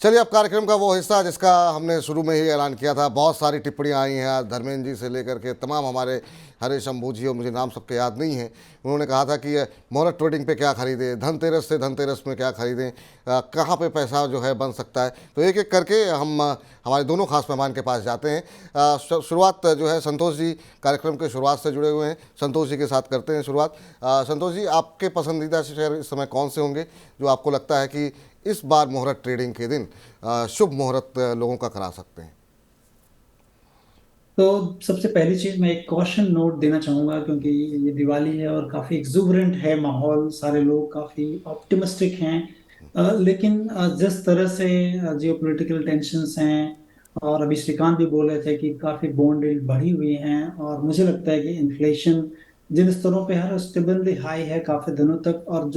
चलिए, अब कार्यक्रम का वो हिस्सा जिसका हमने शुरू में ही ऐलान किया था। बहुत सारी टिप्पणियां आई हैं आज, धर्मेंद्र जी से लेकर के तमाम हमारे हरे शंभू जी, और मुझे नाम सबके याद नहीं है। उन्होंने कहा था कि मुहूर्त ट्रेडिंग पे क्या खरीदें, धनतेरस से धनतेरस में क्या खरीदें, कहाँ पे पैसा जो है बन सकता है। तो एक एक करके हम हमारे दोनों खास मेहमान के पास जाते हैं। शुरुआत जो है संतोष जी कार्यक्रम के शुरुआत से जुड़े हुए हैं, संतोष जी के साथ करते हैं शुरुआत। संतोष जी, आपके पसंदीदा शेयर इस समय कौन से होंगे जो आपको लगता है कि इस बार मुहूर्त ट्रेडिंग के दिन शुभ मुहूर्त लोगों का करा सकते हैं? तो सबसे पहली चीज मैं एक कॉशन नोट देना चाहूंगा, क्योंकि ये दिवाली है और काफी एक्सुबरेंट है माहौल, सारे लोग काफी ऑप्टिमिस्टिक हैं। लेकिन जिस तरह से जियो पोलिटिकल टेंशंस हैं, और अभी श्रीकांत भी बोल रहे थे कि काफी बॉन्ड यील्ड बढ़ी हुई हैं, और मुझे लगता है कि इन्फ्लेशन जिन स्तरों पे है स्टेबली हाई है काफी दिनों तक, और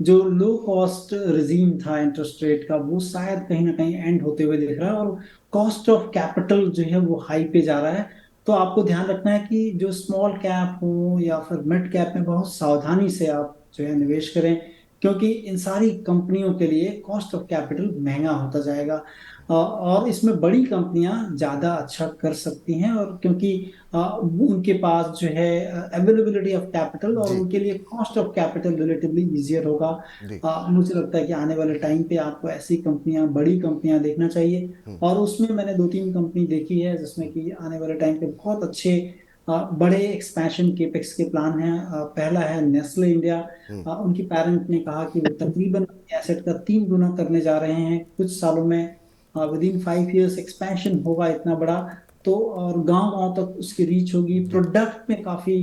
जो लो कॉस्ट रिजीम था इंटरेस्ट रेट का, वो शायद कहीं ना कहीं एंड होते हुए दिख रहा है, और कॉस्ट ऑफ कैपिटल जो है वो हाई पे जा रहा है। तो आपको ध्यान रखना है कि जो स्मॉल कैप हो या फिर मिड कैप में बहुत सावधानी से आप जो है निवेश करें, क्योंकि इन सारी कंपनियों के लिए कॉस्ट ऑफ कैपिटल महंगा होता जाएगा। और इसमें बड़ी कंपनियां ज्यादा अच्छा कर सकती हैं, और क्योंकि उनके पास जो है अवेलेबिलिटी ऑफ कैपिटल, और जी। उनके लिए cost of capital relatively easier होगा। जी। मुझे लगता है कि आने वाले टाइम पे आपको ऐसी कंपनियां, बड़ी कंपनियां देखना चाहिए। और उसमें मैंने दो तीन कंपनी देखी है जिसमें कि आने वाले टाइम पे बहुत अच्छे बड़े एक्सपेंशन केपेक्स के प्लान हैं। पहला है नेस्ले इंडिया। उनकी पेरेंट ने कहा कि वो तकरीबन एसेट का 3 गुना करने जा रहे हैं कुछ सालों में। विद इन 5 इयर्स एक्सपेंशन होगा इतना बड़ा। तो और गांव गांव तक उसकी रीच होगी। जी। प्रोडक्ट में काफी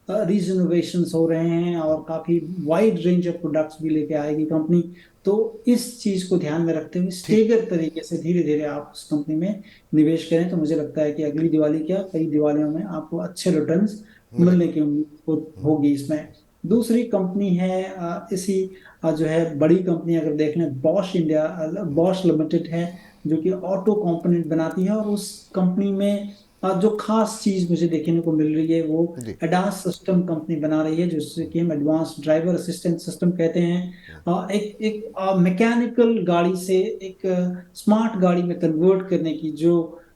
रीजनोवेशन हो रहे हैं, और काफी वाइड रेंज ऑफ प्रोडक्ट्स भी लेके आएगी कंपनी। तो इस चीज को ध्यान में रखते हुए ठीक। स्टेगर तरीके से धीरे धीरे आप उस कंपनी में निवेश करें, तो मुझे लगता है कि अगली दिवाली क्या, कई दिवालियों में आपको अच्छे रिटर्न्स मिलेंगे। मिलने की उम्मीद होगी इसमें। दूसरी कंपनी है इसी जो है बड़ी कंपनी अगर देख लें, बॉश इंडिया, बॉश लिमिटेड है, जो कि ऑटो कंपोनेंट बनाती है। और उस कंपनी में जो खास चीज मुझे देखने को मिल रही है, वो जी। एडास सिस्टम कंपनी बना रही है, जिससे कि हम एडवांस ड्राइवर असिस्टेंट सिस्टम कहते हैं। एक एक मैकेनिकल गाड़ी से एक स्मार्ट गाड़ी में कन्वर्ट करने की जो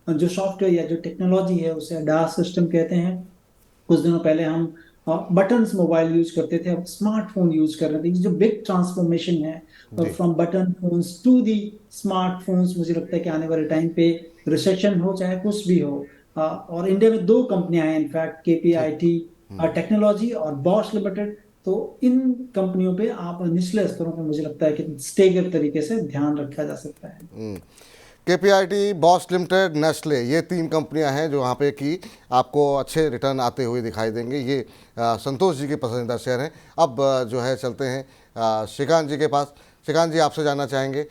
जो सॉफ्टवेयर या जो टेक्नोलॉजी है, उसे एडास सिस्टम कहते हैं। कुछ दिनों पहले हम बटन्स मोबाइल यूज करते थे, अब स्मार्टफोन यूज कर रहे थे। जो बिग ट्रांसफॉर्मेशन है जी। From button phones to the smartphones, मुझे लगता है कि आने वाले टाइम पे रिसेशन हो चाहे कुछ भी हो, और इंडिया में दो कंपनियां हैं इनफैक्ट, ठीक। केपीआईटी टेक्नोलॉजी और बॉश लिमिटेड। तो इन कंपनियों पे आप निचले स्तरों पे मुझे लगता है कि स्टेगर तरीके से ध्यान रखा जा सकता है। केपीआईटी, बॉश लिमिटेड, नेस्ले, ये तीन कंपनियां हैं जो वहाँ पे कि आपको अच्छे रिटर्न आते हुए दिखाई देंगे। ये संतोष जी के पसंदीदा शेयर हैं। अब जो है चलते हैं श्रीकांत जी के पास। श्रीकांत जी, आपसे जानना चाहेंगे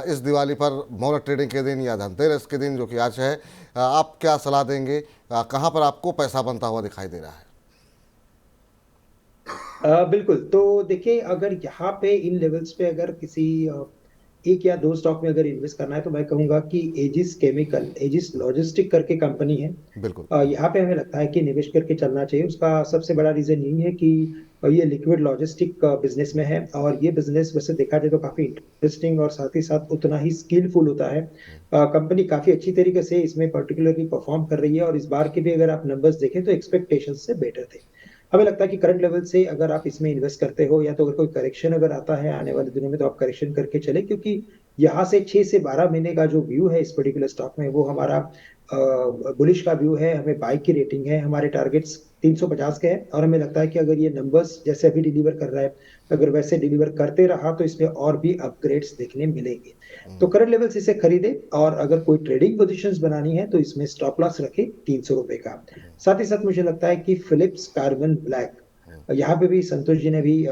इस दिवाली पर मुहूर्त ट्रेडिंग के दिन या धनतेरस के दिन जो कि आज है, आप क्या सलाह देंगे? कहाँ पर आपको पैसा बनता हुआ दिखाई दे रहा है? बिल्कुल। तो देखिए, अगर यहाँ पे इन लेवल्स पे अगर किसी एक या दो स्टॉक में अगर इन्वेस्ट करना है, तो मैं कहूंगा कि एजिस केमिकल, एजिस लॉजिस्टिक करके कंपनी है। बिल्कुल। यहाँ पे हमें लगता है कि निवेश करके चलना चाहिए। उसका सबसे बड़ा रीजन यही है कि ये लिक्विड लॉजिस्टिक बिजनेस में है, और ये बिजनेस वैसे देखा जाए तो काफी इंटरेस्टिंग और साथ ही साथ उतना ही स्किलफुल होता है। कंपनी काफी अच्छी तरीके से इसमें पर्टिकुलरली परफॉर्म कर रही है, और इस बार के भी अगर आप नंबर्स देखें तो एक्सपेक्टेशन से बेटर थे। हमें लगता है कि करंट लेवल से अगर आप इसमें इन्वेस्ट करते हो, या तो अगर कोई करेक्शन अगर आता है आने वाले दिनों में, तो आप करेक्शन करके चले, क्योंकि यहाँ से 6 से 12 महीने का जो व्यू है इस पर्टिकुलर स्टॉक में, वो हमारा बुलिश का व्यू है। हमें बाई की रेटिंग है, हमारे टारगेट्स 350 के हैं, और हमें लगता है कि अगर ये नंबर्स जैसे अभी डिलीवर कर रहा है, अगर वैसे डिलीवर करते रहा, तो इसमें और भी अपग्रेड्स देखने मिलेंगे। तो करंट लेवल से इसे खरीदे, और अगर कोई ट्रेडिंग पोजीशंस बनानी है तो इसमें स्टॉप लॉस रखे 300 रुपए का। साथ ही साथ मुझे लगता है कि फिलिप्स कार्बन ब्लैक, यहाँ पे भी संतोष जी ने भी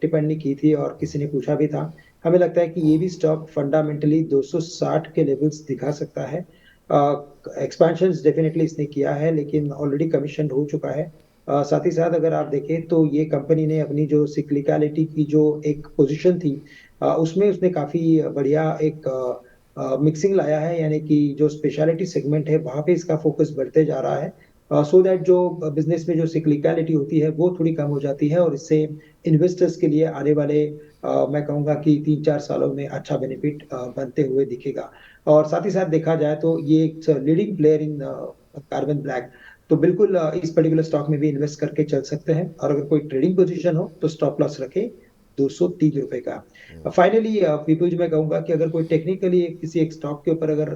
टिप्पणी की थी और किसी ने पूछा भी था। हमें लगता है कि ये भी स्टॉक फंडामेंटली 260 के लेवल्स दिखा सकता है। एक्सपेंशन डेफिनेटली इसने किया है, लेकिन ऑलरेडी कमीशन हो चुका है। साथ ही साथ अगर आप देखें तो ये कंपनी ने अपनी जो सिक्लिकलिटी की जो एक पोजीशन थी, उसमें उसने काफी बढ़िया एक मिक्सिंग लाया है, यानी कि जो स्पेशलिटी सेगमेंट है वहां पे इसका फोकस बढ़ते जा रहा है, सो दैट जो बिजनेस में जो सिक्लिकलिटी होती है वो थोड़ी कम हो जाती है, और इससे इन्वेस्टर्स के लिए आने वाले मैं कहूँगा कि 3-4 सालों में अच्छा बेनिफिट बनते हुए दिखेगा। और साथ ही साथ देखा जाए तो ये एक leading player in carbon black, तो बिल्कुल इस पर्टिकुलर स्टॉक में भी इन्वेस्ट करके चल सकते हैं। और अगर कोई ट्रेडिंग पोजीशन हो तो स्टॉप लॉस रखें ₹230 का। फाइनली पीपू जी, मैं कहूंगा कि अगर कोई टेक्निकली किसी एक स्टॉक के ऊपर अगर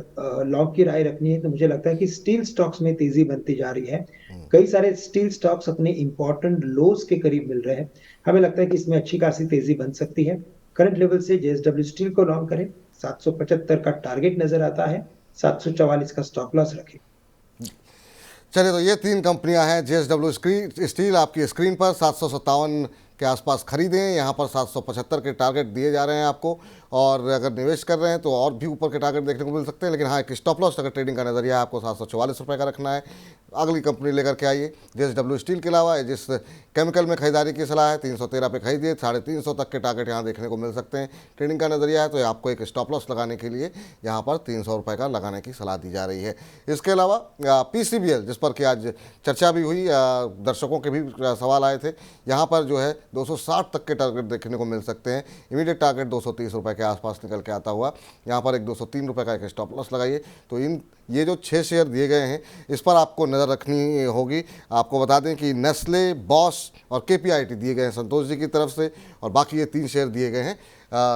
लॉन्ग की राय रखनी है तो मुझे लगता है कि स्टील स्टॉक्स में तेजी बनती जा रही है। कई सारे स्टील स्टॉक्स अपने इंपॉर्टेंट लोज के करीब मिल रहे हैं। हमें लगता है कि इसमें अच्छी खासी तेजी बन सकती है। करंट लेवल से जेएसडब्ल्यू स्टील को लॉन्ग करें, 775 का टारगेट नजर आता है, 744 का स्टॉप लॉस रखें। चलिए, तो ये 3 कंपनियां हैं। जेएसडब्ल्यू स्टील आपकी स्क्रीन पर 757 के आसपास खरीदें, यहाँ पर 775 के टारगेट दिए जा रहे हैं आपको। और अगर निवेश कर रहे हैं तो और भी ऊपर के टारगेट देखने को मिल सकते हैं, लेकिन हाँ, एक स्टॉप लॉस अगर ट्रेडिंग का नज़रिया है आपको 744 रुपये का रखना है। अगली कंपनी लेकर के आइए जेएसडब्ल्यू स्टील के अलावा जिस केमिकल में खरीदारी की सलाह है 313 पे खरीदिए, 350 तक के टारगेट यहाँ देखने को मिल सकते हैं। ट्रेडिंग का नज़रिया है तो आपको एक स्टॉप लॉस लगाने के लिए यहाँ पर 300 रुपये का लगाने की सलाह दी जा रही है। इसके अलावा पीसीबीएल, जिस पर कि आज चर्चा भी हुई, दर्शकों के भी सवाल आए थे, यहाँ पर जो है 260 तक के टारगेट देखने को मिल सकते हैं। इमीडिएट टारगेट 230 रुपये के आसपास निकल के आता हुआ, यहाँ पर एक 203 रुपये का एक स्टॉप लॉस लगाइए। तो ये जो 6 शेयर दिए गए हैं इस पर आपको नज़र रखनी होगी। आपको बता दें कि नेस्ले, बॉश और केपीआईटी दिए गए हैं संतोष जी की तरफ से, और बाकी ये 3 शेयर दिए गए हैं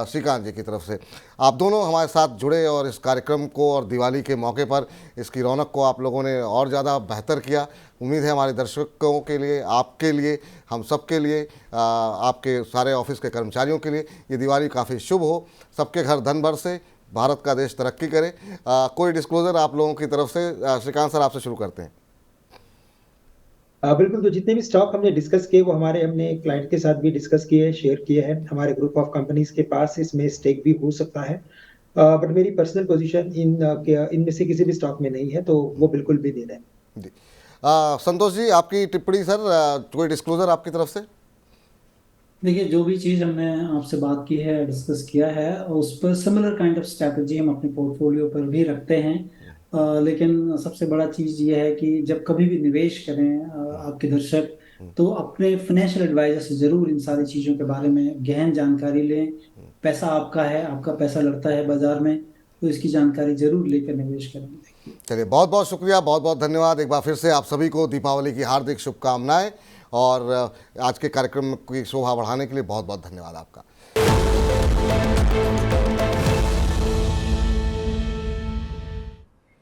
श्रीकांत जी की तरफ से। आप दोनों हमारे साथ जुड़े और इस कार्यक्रम को और दिवाली के मौके पर इसकी रौनक को आप लोगों ने और ज़्यादा बेहतर किया। उम्मीद है हमारे दर्शकों के लिए, आपके लिए, हम सब के लिए, आपके सारे ऑफिस के कर्मचारियों के लिए ये दिवाली काफ़ी शुभ हो। सबके घर धन बरसे, भारत का देश तरक्की करे। कोई डिस्क्लोजर आप लोगों की तरफ से? श्रीकांत सर, आपसे शुरू करते हैं। बिल्कुल, तो जितने भी स्टॉक हमने डिस्कस किए वो हमने क्लाइंट के साथ भी डिस्कस किए, शेयर किए हैं। हमारे ग्रुप ऑफ कंपनीज के पास इसमें स्टेक भी हो सकता है, बट मेरी पर्सनल पोजीशन इनमें से किसी भी स्टॉक में नहीं है, तो वो बिल्कुल भी नहीं है जी, संतोष जी, आपकी टिप्पणी सर, कोई डिस्क्लोजर आपकी तरफ से? देखिए, जो भी चीज़ हमने आपसे बात की है, डिस्कस किया है, उस पर सिमिलर काइंड ऑफ स्ट्रैटेजी हम अपने पोर्टफोलियो पर भी रखते हैं। लेकिन सबसे बड़ा चीज़ ये है कि जब कभी भी निवेश करें आपके दर्शक, तो अपने फाइनेंशियल एडवाइजर से ज़रूर इन सारी चीज़ों के बारे में गहन जानकारी लें। पैसा आपका है, आपका पैसा लड़ता है बाजार में, तो इसकी जानकारी जरूर लेकर निवेश करें। चलिए, बहुत बहुत शुक्रिया, बहुत बहुत धन्यवाद। एक बार फिर से आप सभी को दीपावली की हार्दिक शुभकामनाएं, और आज के कार्यक्रम की शोभा बढ़ाने के लिए बहुत बहुत धन्यवाद आपका।